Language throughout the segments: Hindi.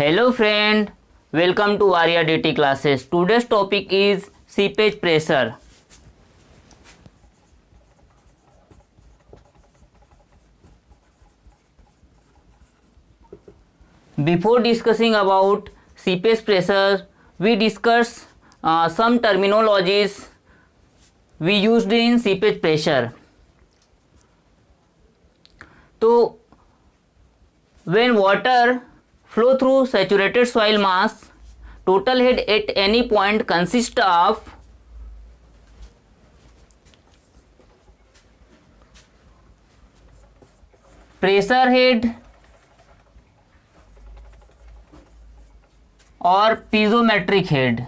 Hello friend, welcome to Arya DT classes. Today's topic is seepage pressure. Before discussing about seepage pressure, we discuss some terminologies we used in seepage pressure. So, when water flow through saturated soil mass, total head at any point consists of pressure head or piezometric head.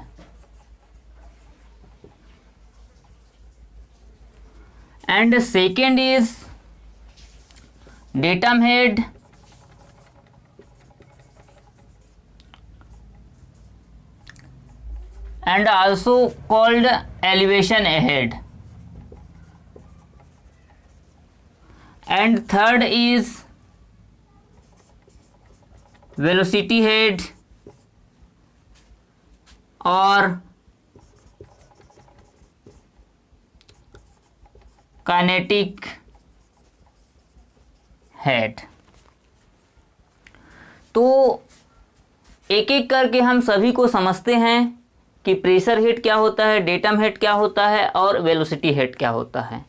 And the second is datum head and also called elevation head. And third is velocity head or kinetic head. तो एक एक करके हम सभी को समझते हैं कि प्रेशर हेड क्या होता है, डेटम हेड क्या होता है और वेलोसिटी हेड क्या होता है.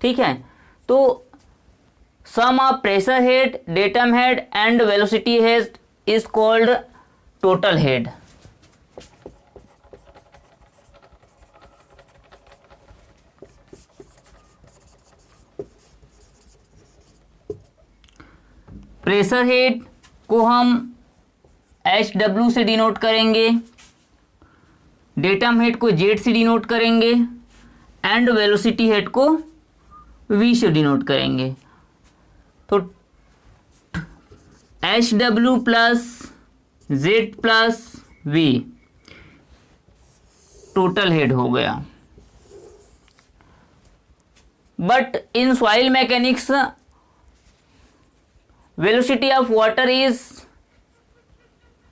ठीक है, तो sum of pressure head, datum head and velocity head is called total head. Pressure head को हम HW से डिनोट करेंगे, डेटम हेड को Z से डिनोट करेंगे एंड वेलोसिटी हेड को V से डिनोट करेंगे. तो HW plus Z plus V total head हो गया. But in soil mechanics velocity of water is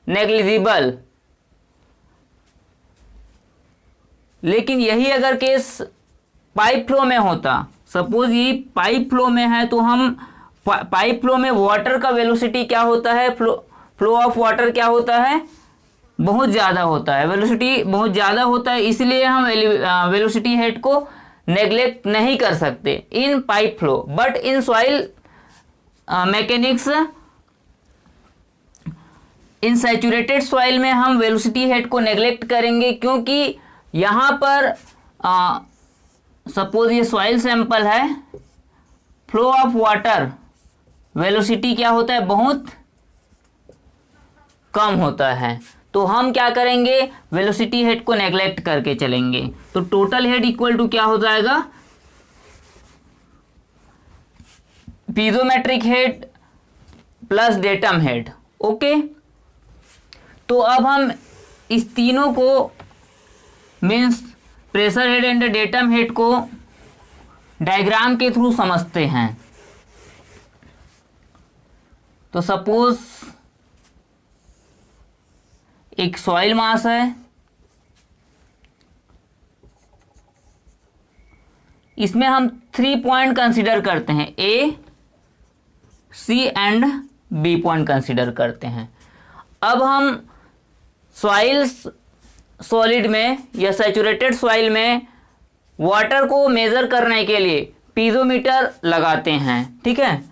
negligible. लेकिन यही अगर केस पाइप फ्लो में होता, सपोज ये पाइप फ्लो में है, तो हम पाइप फ्लो में वाटर का वेलोसिटी क्या होता है, फ्लो ऑफ वाटर क्या होता है, बहुत ज़्यादा होता है, वेलोसिटी बहुत ज़्यादा होता है. इसलिए हम वेलोसिटी हेड को नेग्लेक्ट नहीं कर सकते in pipe flow. But in soil mechanics, in saturated soil में हम वेलोसिटी हेड को नेग्लेक्ट करेंगे, क्योंकि यहाँ पर सपोज ये सॉइल सैंपल है, फ्लो ऑफ वाटर वेलोसिटी क्या होता है, बहुत कम होता है. तो हम क्या करेंगे, वेलोसिटी हेड को नेग्लेक्ट करके चलेंगे. तो टोटल हेड इक्वल टू क्या हो जाएगा, पीजोमेट्रिक head plus datum head. Okay, तो अब हम इस तीनों को means pressure head and datum head को डायग्राम के थ्रू समझते हैं. तो सपोज एक सॉइल मास है, इसमें हम 3 पॉइंट कंसीडर करते हैं, ए, सी एंड बी पॉइंट कंसीडर करते हैं. अब हम सॉइल सॉलिड में या सैचुरेटेड सॉइल में वाटर को मेज़र करने के लिए पीजोमीटर लगाते हैं. ठीक है,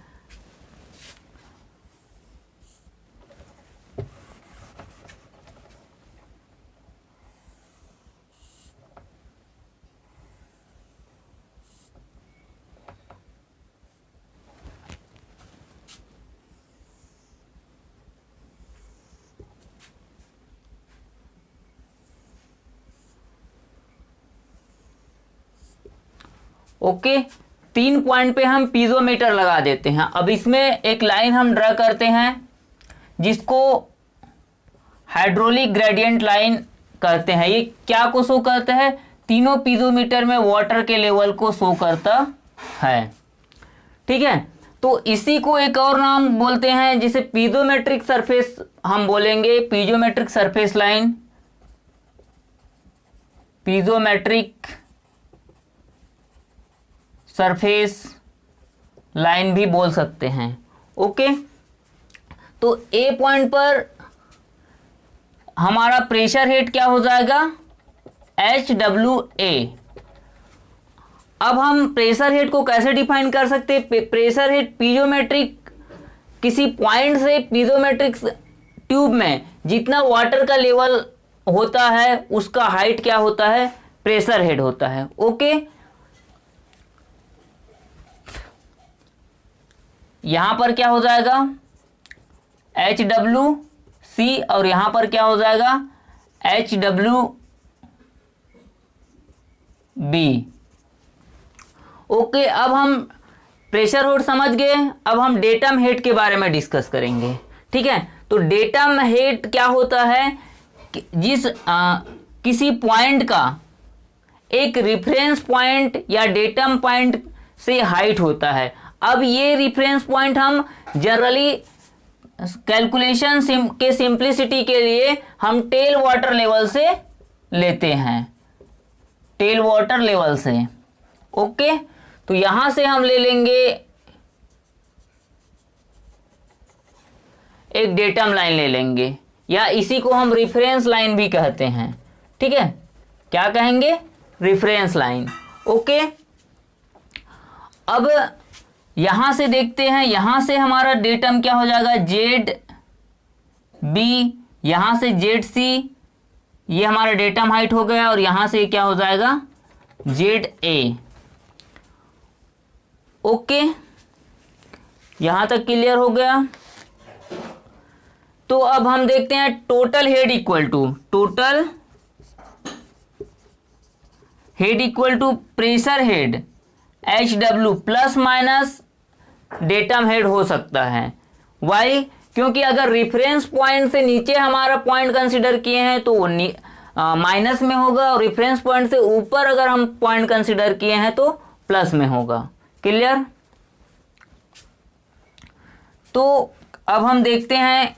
ओके. 3 पॉइंट पे हम पीजोमीटर लगा देते हैं. अब इसमें एक लाइन हम ड्रा करते हैं जिसको हाइड्रोलिक ग्रेडियंट लाइन कहते हैं. ये क्या को शो करता है, तीनों पीजोमीटर में वाटर के लेवल को शो करता है। ठीक है, तो इसी को एक और नाम बोलते हैं जिसे पीजोमेट्रिक सरफेस हम बोलेंगे पीजोमेट्रिक सरफेस लाइन, पीजोमेट्रिक सरफेस लाइन भी बोल सकते हैं। ओके, तो ए पॉइंट पर हमारा प्रेशर हेड क्या हो जाएगा, HWA। अब हम प्रेशर हेड को कैसे डिफाइन कर सकते हैं, प्रेशर हेड पीजोमेट्रिक, किसी पॉइंट से पीजोमेट्रिक ट्यूब में जितना वाटर का लेवल होता है उसका हाइट क्या होता है, प्रेशर हेड होता है। ओके, यहां पर क्या हो जाएगा HWC और यहां पर क्या हो जाएगा HWB। ओके, अब हम प्रेशर हेड समझ गए, अब हम डेटम हेड के बारे में डिस्कस करेंगे। ठीक है, तो डेटम हेड क्या होता है, किसी पॉइंट का एक रेफरेंस पॉइंट या डेटम पॉइंट से हाइट होता है। अब ये रेफरेंस पॉइंट हम जनरली कैलकुलेशन के सिंप्लिसिटी के लिए हम टेल वाटर लेवल से लेते हैं, टेल वाटर लेवल से। ओके, तो यहां से हम ले लेंगे एक डेटम लाइन ले लेंगे, या इसी को हम रेफरेंस लाइन भी कहते हैं। ठीक है, क्या कहेंगे, रेफरेंस लाइन। ओके, अब यहां से देखते हैं, यहां से हमारा डेटम क्या हो जाएगा ZB, यहां से ZC, ये हमारा डेटम हाइट हो गया, और यहां से क्या हो जाएगा ZA। ओके, यहां तक क्लियर हो गया। तो अब हम देखते हैं total head equal to pressure head HW plus minus datum head हो सकता है। वाई, क्योंकि अगर रेफरेंस पॉइंट से नीचे हमारा पॉइंट कंसीडर किए हैं तो वो माइनस में होगा, और रेफरेंस पॉइंट से ऊपर अगर हम पॉइंट कंसीडर किए हैं तो प्लस में होगा। क्लियर? तो अब हम देखते हैं,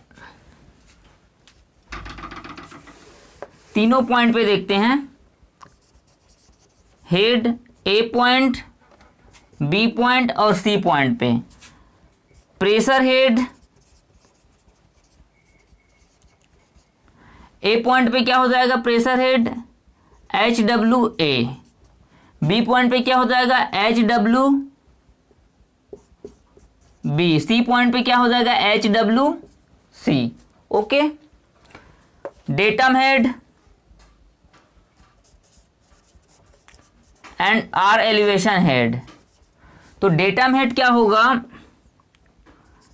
तीनों पॉइंट पे देखते हैं, head A point, B point और C पॉइंट पे। प्रेशर हेड A पॉइंट पे क्या हो जाएगा, pressure head HWA, B point पे क्या हो जाएगा HWB, C पॉइंट पे क्या हो जाएगा HWC। Okay, datum head and R elevation head. तो डेटम हेड क्या होगा,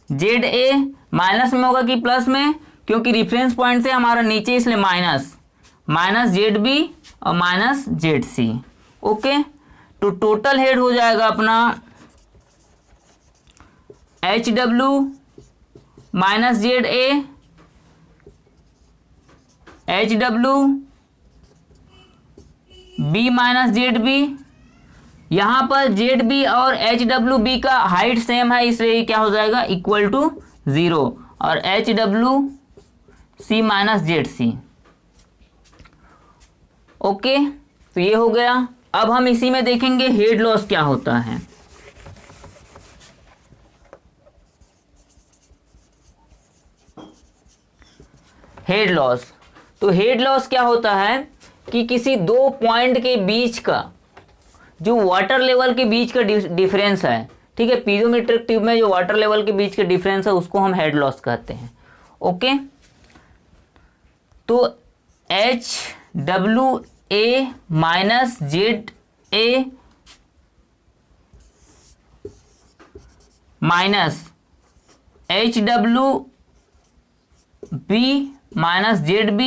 ZA माइनस में होगा कि प्लस में, क्योंकि रेफरेंस पॉइंट से हमारा नीचे इसलिए माइनस ZB और माइनस ZC। ओके, तो टोटल हेड हो जाएगा अपना HW minus ZA, HWB minus ZB। यहाँ पर ZB और HWB का हाइट सेम है, इसलिए क्या हो जाएगा इक्वल टू 0, और HWC माइनस ZC। ओके, तो ये हो गया। अब हम इसी में देखेंगे हेड लॉस क्या होता है। हेड लॉस, तो हेड लॉस क्या होता है कि किसी दो पॉइंट के बीच का जो वाटर लेवल के बीच का डिफरेंस है, ठीक है, पीजोमेट्रिक ट्यूब में जो वाटर लेवल के बीच का डिफरेंस है उसको हम हेड लॉस कहते हैं। ओके, तो HWA minus ZA minus HWB minus ZB,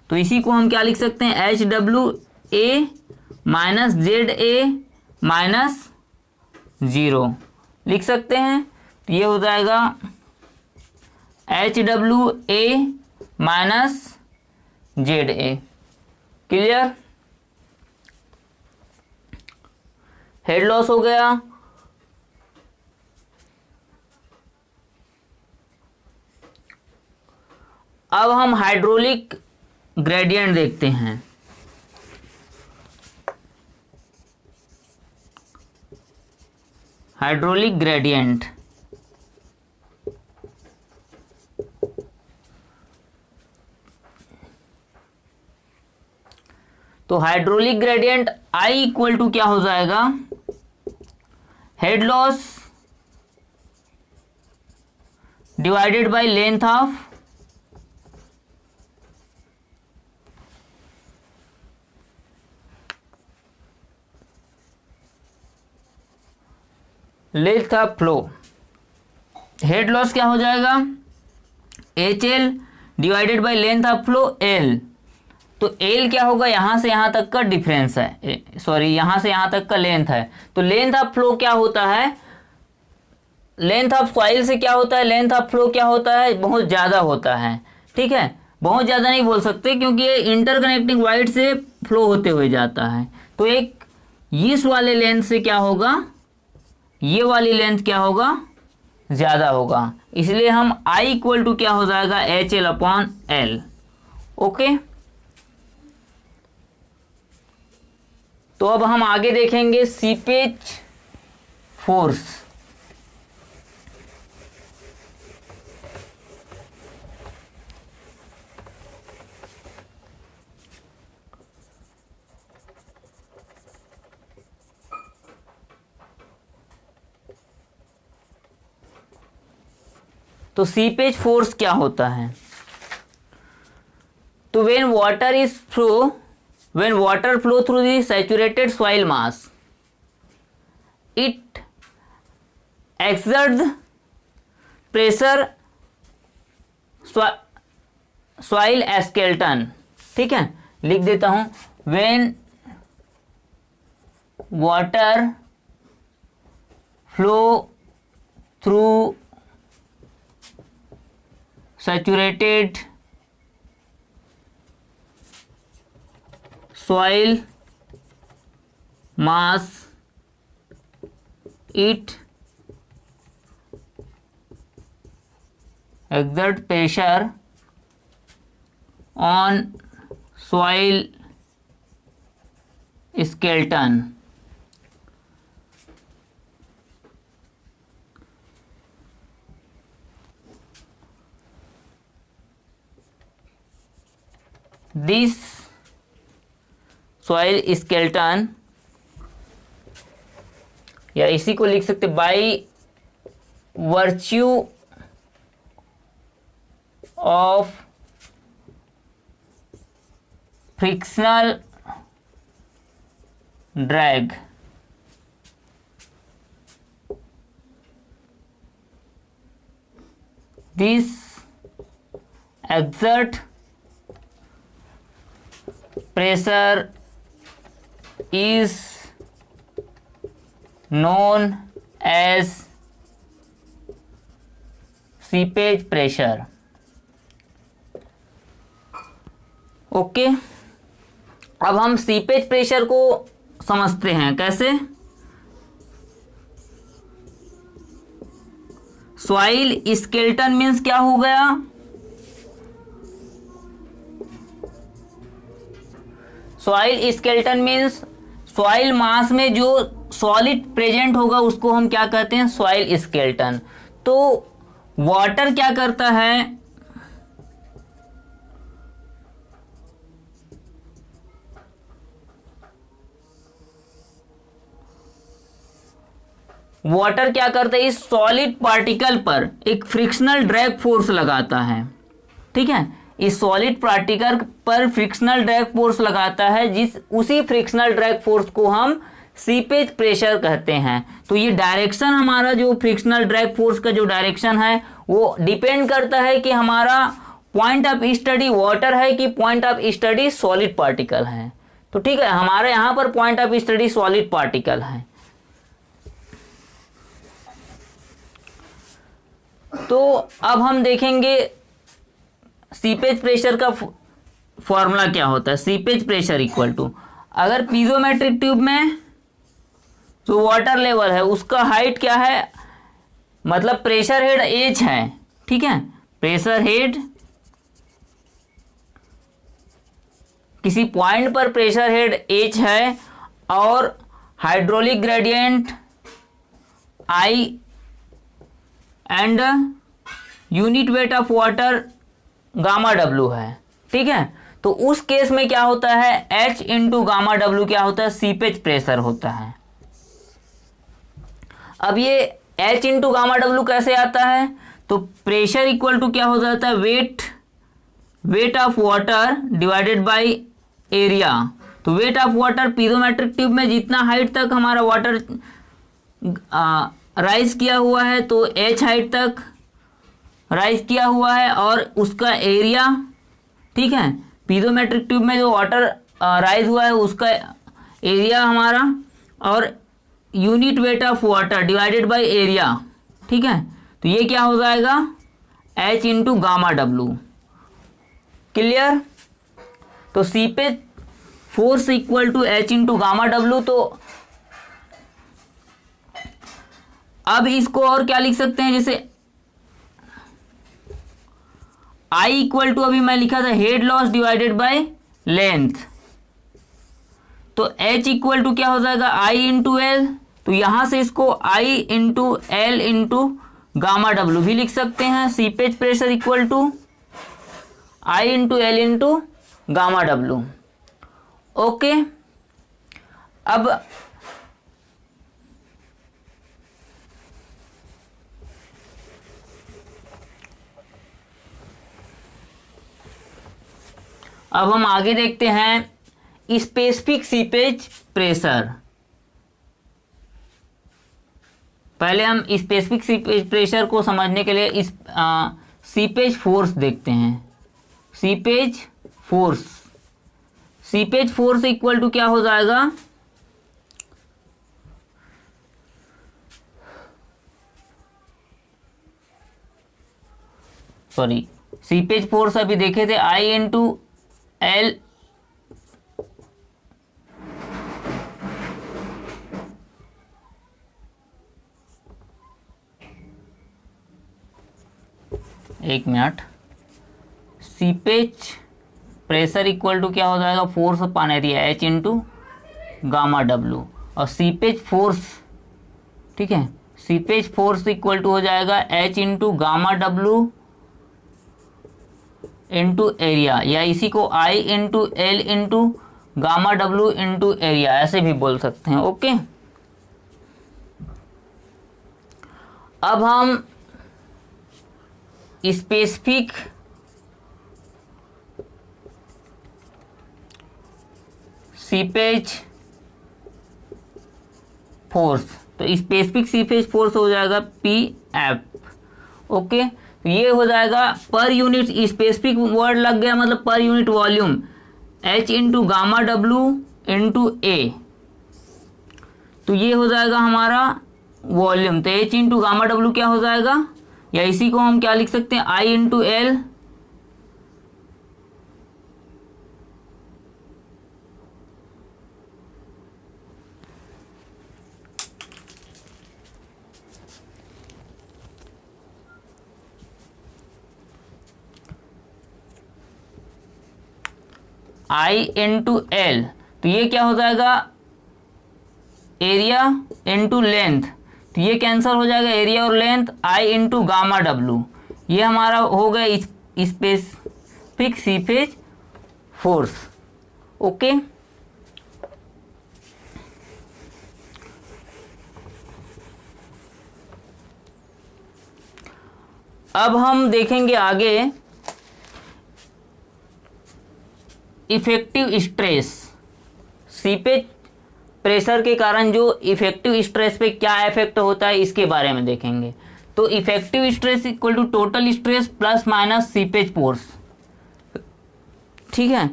तो इसी को हम क्या लिख सकते हैं HWA माइनस ZA माइनस 0 लिख सकते हैं। तो ये हो जाएगा HWA minus ZA। Clear? Head loss हो गया। अब हम हाइड्रोलिक ग्रेडियंट देखते हैं। हाइड्रोलिक ग्रेडियंट, तो hydraulic gradient I equal to क्या हो जाएगा, head loss divided by length of flow. Head loss क्या हो जाएगा, HL divided by length of flow L। तो L क्या होगा, यहां से यहां तक का डिफरेंस है, सॉरी यहां से यहां तक का लेंथ है। तो लेंथ ऑफ फ्लो क्या होता है, लेंथ ऑफ सॉइल से क्या होता है, लेंथ ऑफ फ्लो क्या होता है, बहुत ज़्यादा होता है। ठीक है, बहुत ज़्यादा नहीं बोल सकते क्योंकि ये इंटरकनेक्टिंग वाइड से फ्लो होते हुए जाता है। तो एक इस वाले लेंथ से क्या होगा, ये वाली लेंथ क्या होगा, ज़्यादा होगा, इसलिए हम I इक्वल टू क्या हो जाएगा, HL अपॉन L। ओके, तो अब हम आगे देखेंगे सीपेज फोर्स। तो सीपेज फोर्स क्या होता है, तो when water flow through the saturated soil mass, it exert pressure soil skeleton. ठीक है, लिख देता हूं, when water flow through saturated soil mass, it exert pressure on soil skeleton। This soil skeleton, या इसी को लिख सकते by virtue of frictional drag, this exert pressure is known as seepage pressure। Okay, अब हम सीपेज प्रेशर को समझते हैं कैसे। सॉइल स्केलेटन मीन्स क्या हो गया, सॉइल स्केलेटन मीन्स सॉइल मास में जो सॉलिड प्रेजेंट होगा उसको हम क्या कहते हैं, सॉइल स्केलेटन। तो वाटर क्या करता है, वाटर क्या करता है, इस सॉलिड पार्टिकल पर एक फ्रिक्शनल ड्रैग फोर्स लगाता है। ठीक है, इस सॉलिड पार्टिकल पर फ्रिक्शनल ड्रैग फोर्स लगाता है, उसी फ्रिक्शनल ड्रैग फोर्स को हम सीपेज प्रेशर कहते हैं। तो ये डायरेक्शन, हमारा जो फ्रिक्शनल ड्रैग फोर्स का जो डायरेक्शन है वो डिपेंड करता है कि हमारा पॉइंट ऑफ स्टडी वाटर है कि point of study solid particle है। तो ठीक है, हमारे यहाँ पर point of study solid particle है। तो अब हम देखेंगे सीपेज प्रेशर का फॉर्मूला क्या होता है। सीपेज प्रेशर इक्वल टू, अगर पीजोमेट्रिक ट्यूब में जो वाटर लेवल है उसका हाइट क्या है, मतलब प्रेशर हेड H है। ठीक है, प्रेशर हेड किसी पॉइंट पर प्रेशर हेड H है और hydraulic gradient I and unit weight of water gamma W है, ठीक है। तो उस केस में क्या होता है, H इंटू गामा W क्या होता है, सीपेज प्रेशर होता है। अब ये H इंटू गामा W कैसे आता है, तो प्रेशर इक्वल टू क्या हो जाता है, weight of water divided by area. तो weight of water piezometric tube में जितना हाइट तक हमारा वाटर राइज किया हुआ है, तो H हाइट तक राइज किया हुआ है और उसका एरिया, ठीक है, पीजोमेट्रिक ट्यूब में जो वाटर राइज हुआ है उसका एरिया हमारा, और unit weight of water divided by area, ठीक है। तो ये क्या हो जाएगा, H into gamma W। Clear. तो seepage force equal to H into gamma W। तो अब इसको और क्या लिख सकते हैं, जैसे I इक्वल टू, अभी मैं लिखा था head loss divided by length, तो H इक्वल टू क्या हो जाएगा, I इंटू एल। तो यहां से इसको I into L into gamma W भी लिख सकते हैं। Seepage pressure equal to I into L into gamma W। Okay, अब हम आगे देखते हैं स्पेसिफिक सीपेज प्रेशर। पहले हम स्पेसिफिक सीपेज प्रेशर को समझने के लिए इस सीपेज फोर्स देखते हैं। सीपेज फोर्स इक्वल टू क्या हो जाएगा, सॉरी, सीपेज फोर्स अभी देखे थे I इंटू एल एक minute, seepage pressure equal to क्या हो जाएगा, force upon area H into gamma W। और सीपेज फोर्स, ठीक है, सीपेज फोर्स इक्वल टू हो जाएगा H into gamma W into area, या इसी को I into L into gamma W into area ऐसे भी बोल सकते हैं। ओके, अब हम स्पेसिफिक सीपेज फोर्स, तो स्पेसिफिक सीपेज फोर्स हो जाएगा PF। ओके, तो ये हो जाएगा पर यूनिट, स्पेसिफिक वर्ड लग गया मतलब per unit volume, H into gamma W into A। तो ये हो जाएगा हमारा वॉल्यूम, तो H इंटू गामा W क्या हो जाएगा, या इसी को हम क्या लिख सकते हैं, I into L I into L. तो ये क्या हो जाएगा, एरिया इंटू लेंथ, तो ये कैंसिल हो जाएगा, एरिया और length I into gamma W। ये हमारा हो गया स्पेसिफिक सीपेज फोर्स। ओके, अब हम देखेंगे आगे इफेक्टिव स्ट्रेस। सीपेज प्रेशर के कारण जो इफेक्टिव स्ट्रेस पे क्या इफेक्ट होता है इसके बारे में देखेंगे। तो effective stress equal to total stress plus minus seepage force, ठीक है,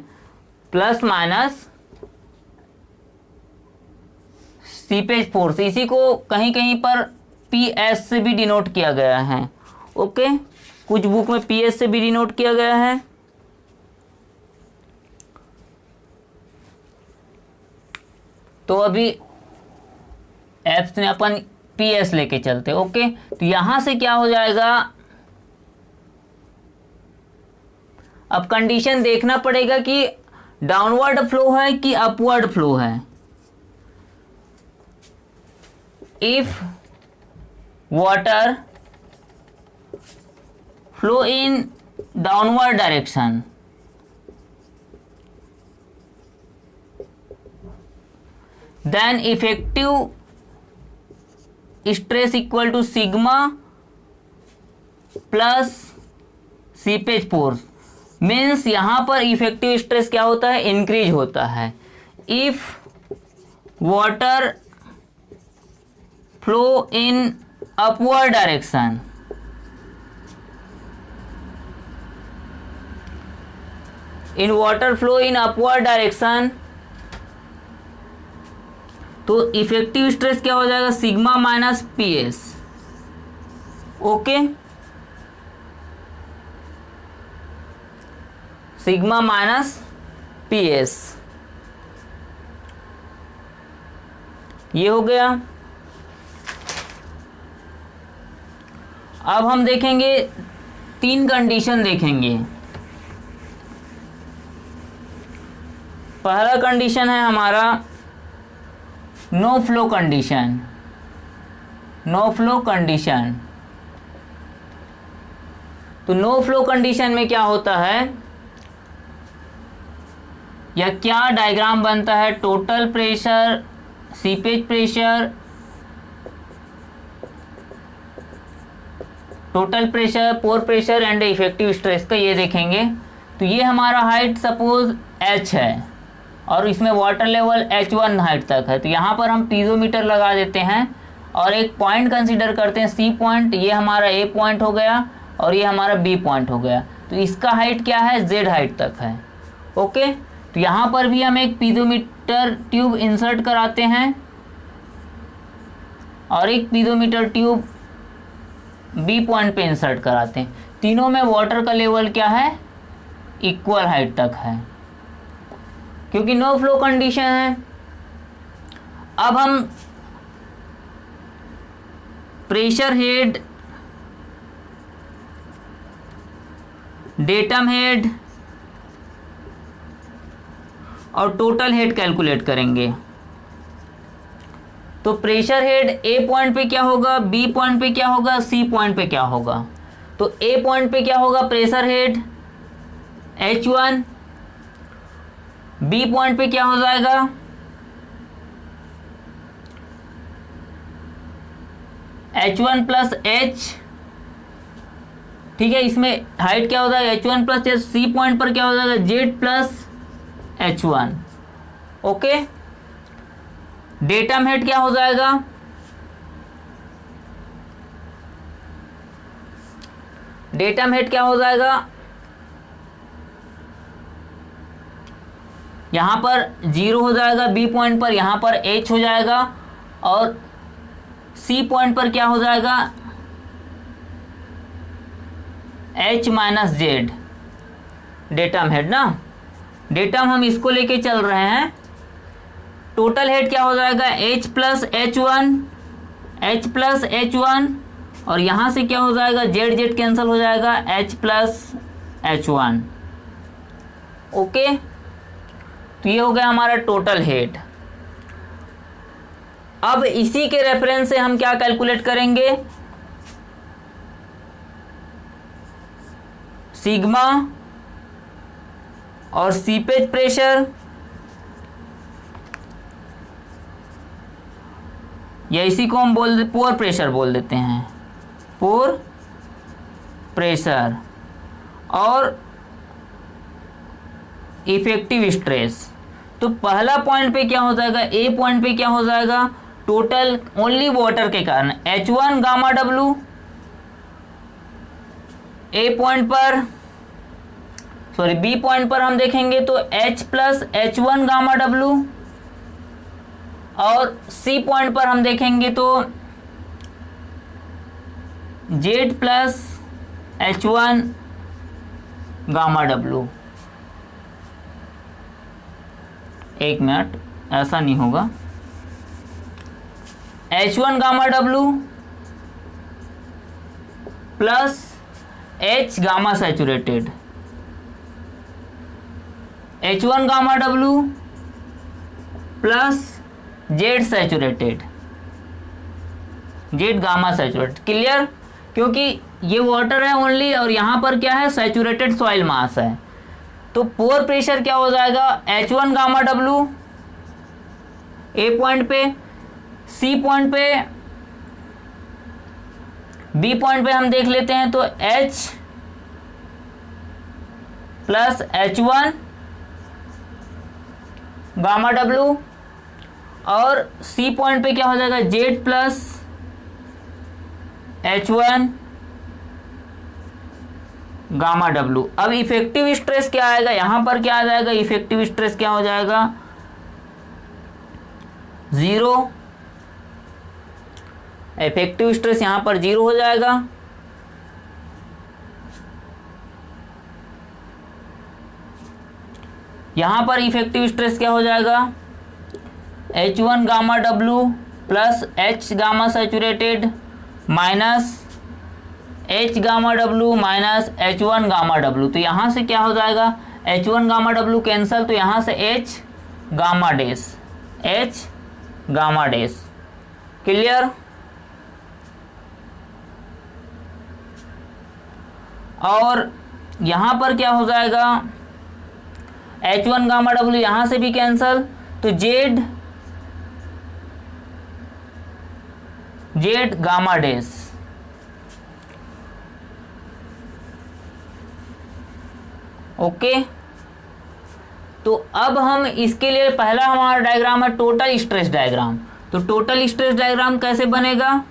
प्लस माइनस सीपेज फोर्स। इसी को कहीं कहीं पर PS से भी डिनोट किया गया है। ओके, कुछ बुक में PS से भी डिनोट किया गया है। तो अभी एप्स में अपन PS लेके चलते। ओके, तो यहां से क्या हो जाएगा, अब कंडीशन देखना पड़ेगा कि डाउनवर्ड फ्लो है कि अपवर्ड फ्लो है? If water flow in downward direction, then effective stress equal to sigma plus seepage force. Means यहां पर इफेक्टिव स्ट्रेस क्या होता है? इंक्रीज होता है। If water flow in upward direction, in water flow in upward direction, तो इफेक्टिव स्ट्रेस क्या हो जाएगा? Sigma minus P S. Okay, sigma minus P S, ये हो गया। अब हम देखेंगे 3 कंडीशन देखेंगे। पहला कंडीशन है हमारा no flow condition. No flow condition, तो नो फ्लो कंडीशन में क्या होता है या क्या डायग्राम बनता है? Total pressure, seepage pressure, total pressure, pore pressure and effective stress का ये देखेंगे। तो ये हमारा हाइट सपोज h है और इसमें वाटर लेवल h1 हाइट तक है। तो यहाँ पर हम पीजोमीटर लगा देते हैं और एक पॉइंट कंसीडर करते हैं C पॉइंट। ये हमारा A पॉइंट हो गया और ये हमारा B पॉइंट हो गया। तो इसका हाइट क्या है? Z हाइट तक है। ओके, तो यहाँ पर भी हम एक पीजोमीटर ट्यूब इंसर्ट कराते हैं और एक पीजोमीटर ट्यूब B पॉइंट पे इंसर्ट कराते हैं। तीनों में वाटर का लेवल क्या है? इक्वल हाइट तक है, क्योंकि नो फ्लो कंडीशन है। अब हम प्रेशर हेड, डेटम हेड और टोटल हेड कैलकुलेट करेंगे। तो प्रेशर हेड ए पॉइंट पे क्या होगा, बी पॉइंट पे क्या होगा, सी पॉइंट पे क्या होगा? तो ए पॉइंट पे क्या होगा? Pressure head H1, B point पे क्या हो जाएगा? H1 प्लस H, ठीक है। इसमें हाइट क्या हो जाएगा? H1 plus H। C point पर क्या हो जाएगा? Z plus H1। Okay, datum head क्या हो जाएगा? डेटम हेड क्या हो जाएगा? यहां पर 0 हो जाएगा बी पॉइंट पर, यहां पर H हो जाएगा और सी पॉइंट पर क्या हो जाएगा? H minus Z, datum head ना। डेटम हम इसको लेके चल रहे हैं। टोटल हेड क्या हो जाएगा? H plus H1, H plus H1 और यहाँ से क्या हो जाएगा? जेड जेड कैंसिल हो जाएगा, H प्लस H1। ओके, तो ये हो गया हमारा टोटल हेड। अब इसी के रेफरेंस से हम क्या कैलकुलेट करेंगे? सिग्मा और सीपेज प्रेशर, या इसी को हम पोर प्रेशर बोल देते हैं, पोर प्रेशर और इफेक्टिव स्ट्रेस। तो पहला पॉइंट पे क्या हो जाएगा? ए पॉइंट पे क्या हो जाएगा? टोटल ओनली वाटर के कारण H1 गामा W ए पॉइंट पर, सॉरी बी पॉइंट पर हम देखेंगे तो H plus H1 gamma W और सी पॉइंट पर हम देखेंगे तो Z plus H1 gamma W। एक मिनट, ऐसा नहीं होगा। H1 gamma W plus H gamma saturated, H1 gamma W plus Z saturated, Z gamma saturated. Clear? क्योंकि ये वाटर है ओनली और यहाँ पर क्या है, सैचुरेटेड सॉइल मास है। तो पोर प्रेशर क्या हो जाएगा, H1 gamma W A point पे, सी पॉइंट पे, बी पॉइंट पे हम देख लेते हैं। तो H plus H1 gamma W और सी पॉइंट पे क्या हो जाएगा, Z plus H1 gamma W. अब इफेक्टिव स्ट्रेस क्या आएगा, यहां पर क्या आ जाएगा, इफेक्टिव स्ट्रेस क्या हो जाएगा, 0। इफेक्टिव स्ट्रेस यहां पर 0 हो जाएगा। यहां पर इफेक्टिव स्ट्रेस क्या हो जाएगा, H1 gamma W plus H gamma saturated minus H gamma W minus H1 gamma W. तो यहाँ से क्या हो जाएगा, H1 गामा डब्ल्यू कैंसल, तो यहाँ से H gamma dash, H gamma dash. Clear? और यहाँ पर क्या हो जाएगा, H1 गामा डब्ल्यू यहाँ से भी कैंसल, तो जेड गामा डैश। ओके, तो अब हम इसके लिए पहला हमारा डायग्राम है टोटल स्ट्रेस डायग्राम। तो टोटल स्ट्रेस डायग्राम कैसे बनेगा,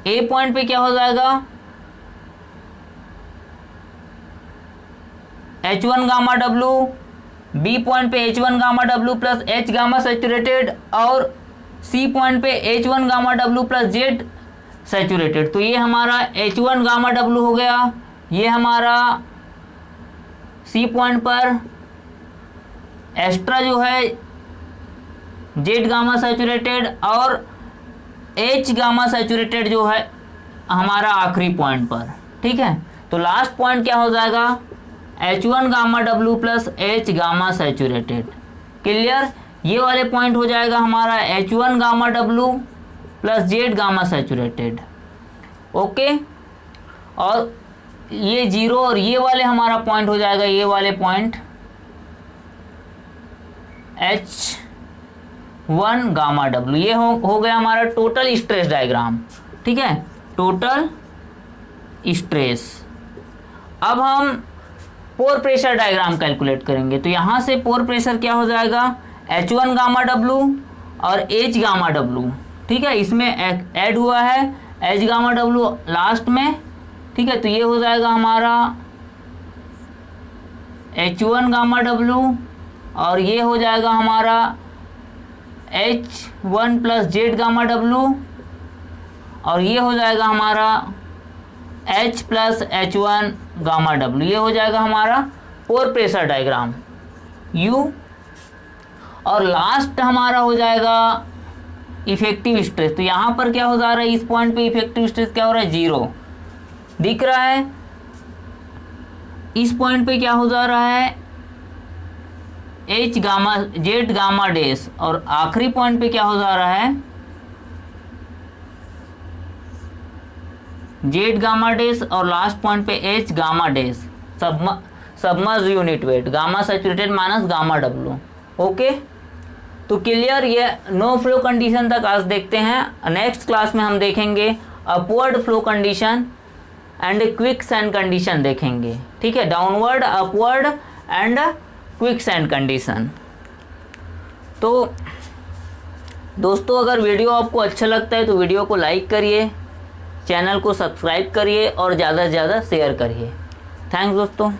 ए पॉइंट पे क्या हो जाएगा, H1 gamma W, B point पे H1 gamma W plus H gamma saturated और सी पॉइंट पे H1 gamma W plus Z saturated. तो ये हमारा H1 गामा डब्ल्यू हो गया, ये हमारा सी पॉइंट पर एक्स्ट्रा जो है जेड गामा सैचुरेटेड और H गामा सैचुरेटेड जो है हमारा आखिरी पॉइंट पर। ठीक है, तो लास्ट पॉइंट क्या हो जाएगा, H1 gamma W plus H gamma saturated. Clear? ये वाले पॉइंट हो जाएगा हमारा H1 gamma W plus Z gamma saturated. Okay, और ये 0 और ये वाले हमारा पॉइंट हो जाएगा, ये वाले पॉइंट H1 गामा डब्ल्यू। ये हो गया हमारा टोटल स्ट्रेस डायग्राम। ठीक है, टोटल स्ट्रेस। अब हम पोर प्रेशर डायग्राम कैलकुलेट करेंगे। तो यहाँ से पोर प्रेशर क्या हो जाएगा, H1 गामा डब्ल्यू और H गामा डब्ल्यू। ठीक है, इसमें ऐड हुआ है H गामा डब्ल्यू लास्ट में। ठीक है, तो ये हो जाएगा हमारा H1 गामा डब्ल्यू और ये हो जाएगा हमारा H1 plus Z gamma W और ये हो जाएगा हमारा H plus H1 gamma W. ये हो जाएगा हमारा पोर प्रेशर डायग्राम U। और लास्ट हमारा हो जाएगा इफेक्टिव स्ट्रेस। तो यहाँ पर क्या हो जा रहा है, इस पॉइंट पे इफेक्टिव स्ट्रेस क्या हो रहा है, 0 दिख रहा है। इस पॉइंट पे क्या हो जा रहा है, H gamma Z gamma dash और आखिरी पॉइंट पे क्या हो जा रहा है, जेड गामा डैश और लास्ट पॉइंट पे H gamma dash. Submerge unit weight gamma saturated minus gamma W. Okay, तो क्लियर? ये नो फ्लो कंडीशन तक आज देखते हैं। नेक्स्ट क्लास में हम देखेंगे upward flow condition and quick sand condition देखेंगे। ठीक है, downward, upward and quick sand condition. तो दोस्तों, अगर वीडियो आपको अच्छा लगता है तो वीडियो को लाइक करिए, चैनल को सब्सक्राइब करिए और ज़्यादा से ज़्यादा शेयर करिए। थैंक्स दोस्तों।